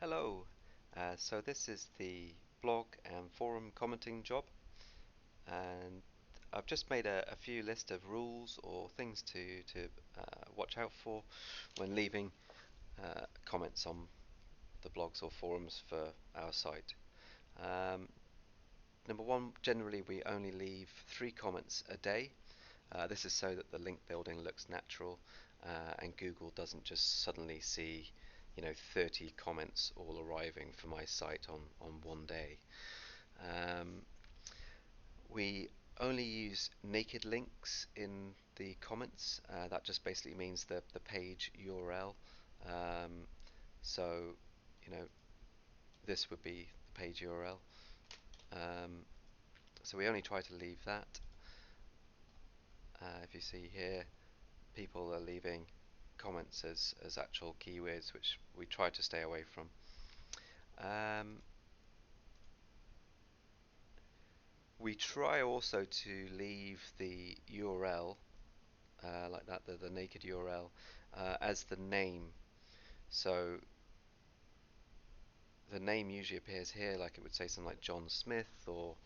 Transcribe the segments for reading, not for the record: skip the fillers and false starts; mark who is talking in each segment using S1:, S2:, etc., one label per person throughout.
S1: Hello. So this is the blog and forum commenting job, and I've just made a few list of rules or things to watch out for when leaving comments on the blogs or forums for our site. Um, Number one, generally we only leave 3 comments a day. This is so that the link building looks natural, and Google doesn't just suddenly see 30 comments all arriving for my site on one day. Um, we only use naked links in the comments. That just basically means the page URL. Um, so, you know, this would be the page URL. So we only try to leave that. If you see here, people are leaving comments as actual keywords, which we try to stay away from. Um, we try also to leave the URL like that, the naked URL, as the name. So the name usually appears here, like it would say something like John Smith or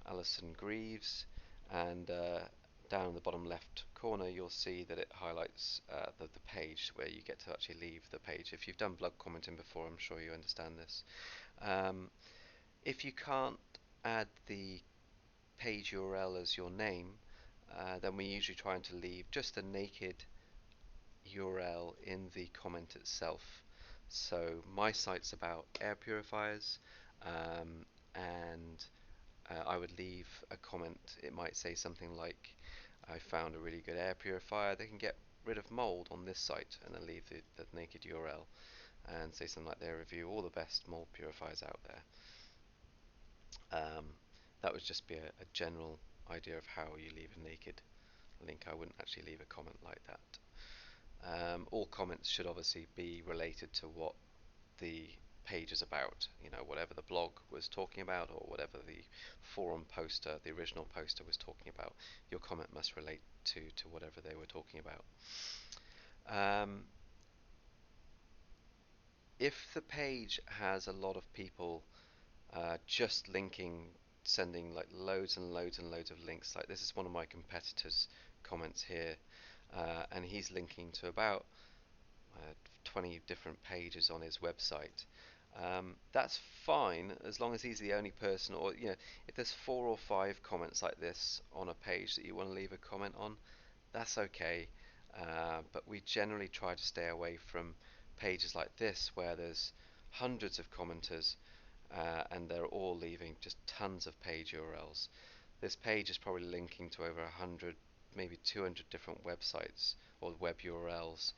S1: Alison Greaves, and down in the bottom left corner you'll see that it highlights the page where you get to actually leave the page. If you've done blog commenting before, I'm sure you understand this. Um, if you can't add the page URL as your name, then we usually try to leave just a naked URL in the comment itself. So my site's about air purifiers, and I would leave a comment. It might say something like, I found a really good air purifier that can get rid of mold on this site, and then leave the naked URL and say something like, they review all the best mold purifiers out there. That would just be a general idea of how you leave a naked link. I wouldn't actually leave a comment like that. All comments should obviously be related to what the page is about, whatever the blog was talking about or whatever the forum poster, the original poster, was talking about. Your comment must relate to whatever they were talking about. If the page has a lot of people just linking, sending like loads and loads and loads of links, like this is one of my competitors' comments here, and he's linking to about 20 different pages on his website. That's fine as long as he's the only person, or if there's 4 or 5 comments like this on a page that you want to leave a comment on, that's okay. But we generally try to stay away from pages like this where there's hundreds of commenters, and they're all leaving just tons of page URLs. This page is probably linking to over 100, maybe 200 different websites or web URLs,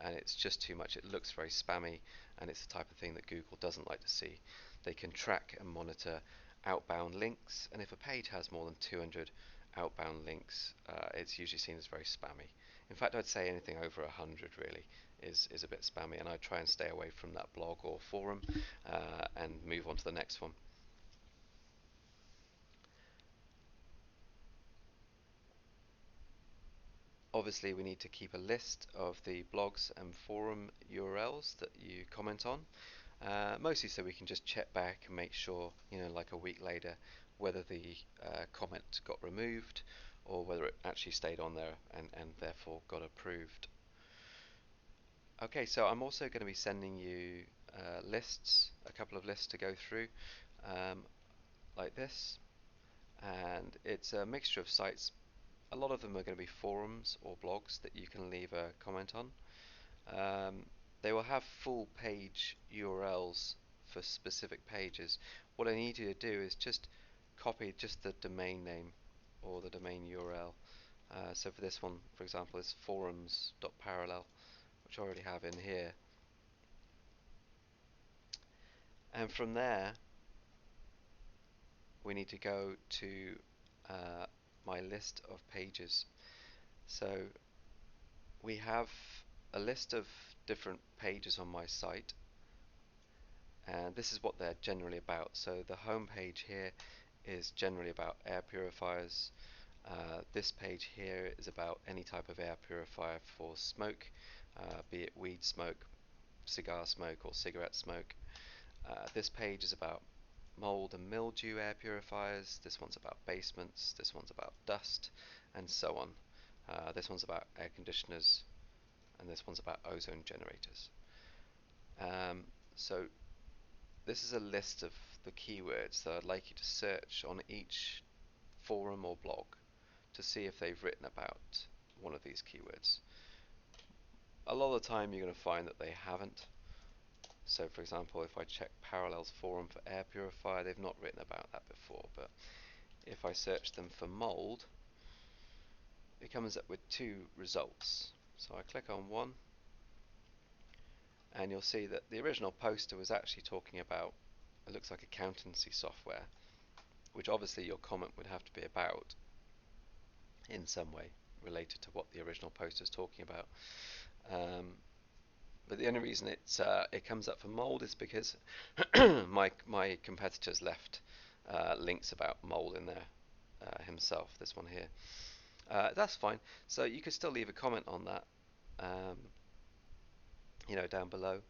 S1: and it's just too much. It looks very spammy, and it's the type of thing that Google doesn't like to see. They can track and monitor outbound links, and if a page has more than 200 outbound links, it's usually seen as very spammy. In fact, I'd say anything over 100 really is a bit spammy, and I try and stay away from that blog or forum, and move on to the next one. Obviously, we need to keep a list of the blogs and forum URLs that you comment on, mostly so we can just check back and make sure, like a week later, whether the comment got removed or whether it actually stayed on there and therefore got approved. Okay, so I'm also going to be sending you lists, a couple of lists to go through, um, like this, and it's a mixture of sites. A lot of them are going to be forums or blogs that you can leave a comment on. Um, they will have full page URLs for specific pages. What I need you to do is just copy just the domain name or the domain URL. So for this one, for example, is forums.parallel, which I already have in here. And from there, we need to go to uh, my list of pages. So we have a list of different pages on my site, and this is what they're generally about. So the home page here is generally about air purifiers. This page here is about any type of air purifier for smoke, be it weed smoke, cigar smoke or cigarette smoke. This page is about mold and mildew air purifiers. This one's about basements. This one's about dust, and so on. This one's about air conditioners, and this one's about ozone generators. Um, so this is a list of the keywords that I'd like you to search on each forum or blog to see if they've written about one of these keywords. A lot of the time you're going to find that they haven't. So for example, if I check Parallels forum for air purifier, they've not written about that before, but if I search them for mold, it comes up with two results. So I click on one, and you'll see that the original poster was actually talking about, it looks like accountancy software, which obviously your comment would have to be about in some way related to what the original poster is talking about. But the only reason it comes up for mold is because my competitors left links about mold in there himself. This one here. That's fine. So you could still leave a comment on that, um, down below,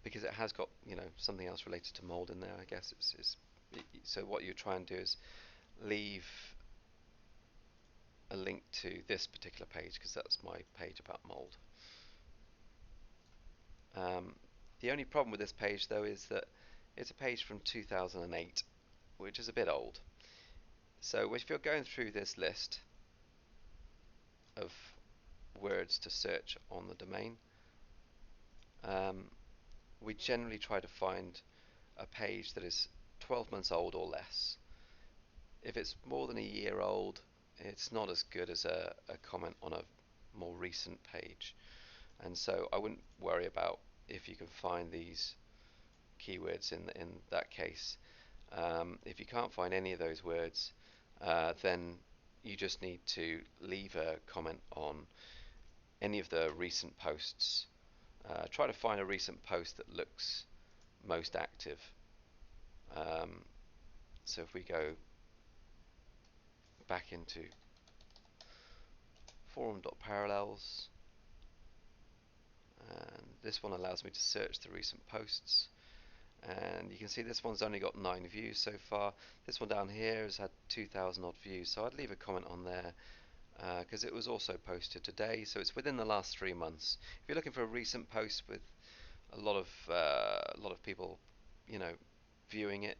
S1: because it has got something else related to mold in there. I guess so. What you try and do is leave a link to this particular page because that's my page about mold. The only problem with this page though is that it's a page from 2008, which is a bit old. So if you're going through this list of words to search on the domain, we generally try to find a page that is 12 months old or less. If it's more than a year old, it's not as good as a comment on a more recent page. And so I wouldn't worry about if you can find these keywords in that case. If you can't find any of those words, then you just need to leave a comment on any of the recent posts. Try to find a recent post that looks most active. So if we go back into forum.parallels, and this one allows me to search the recent posts, and you can see this one's only got 9 views so far. This one down here has had 2,000 odd views, so I'd leave a comment on there because it was also posted today, so it's within the last 3 months. If you're looking for a recent post with a lot of people, viewing it,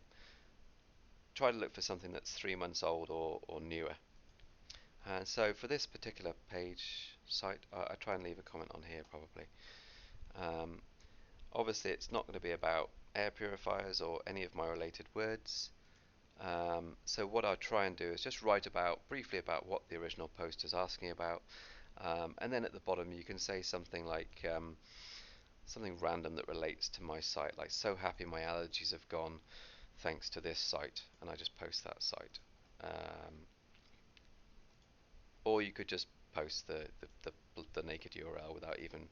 S1: try to look for something that's 3 months old or newer. And so for this particular page site, I try and leave a comment on here probably. Obviously, it's not going to be about air purifiers or any of my related words. So what I'll try and do is just write briefly about what the original post is asking about, and then at the bottom you can say something like something random that relates to my site, like "so happy my allergies have gone thanks to this site," and I just post that site. Or you could just post the naked URL without even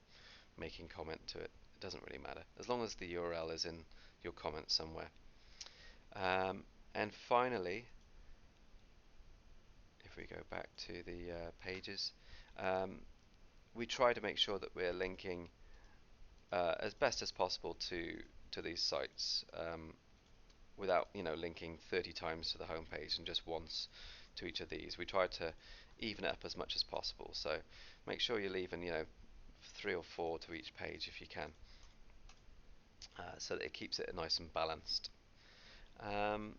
S1: making comment to it. It doesn't really matter as long as the URL is in your comment somewhere. And finally, if we go back to the pages, we try to make sure that we're linking as best as possible to these sites, without linking 30 times to the home page and just once to each of these. We try to even it up as much as possible, so make sure you're leaving 3 or 4 to each page if you can, so that it keeps it nice and balanced. And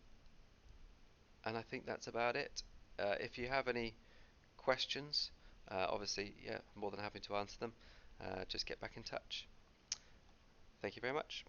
S1: I think that's about it. If you have any questions, obviously, yeah, more than happy to answer them. Just get back in touch. Thank you very much.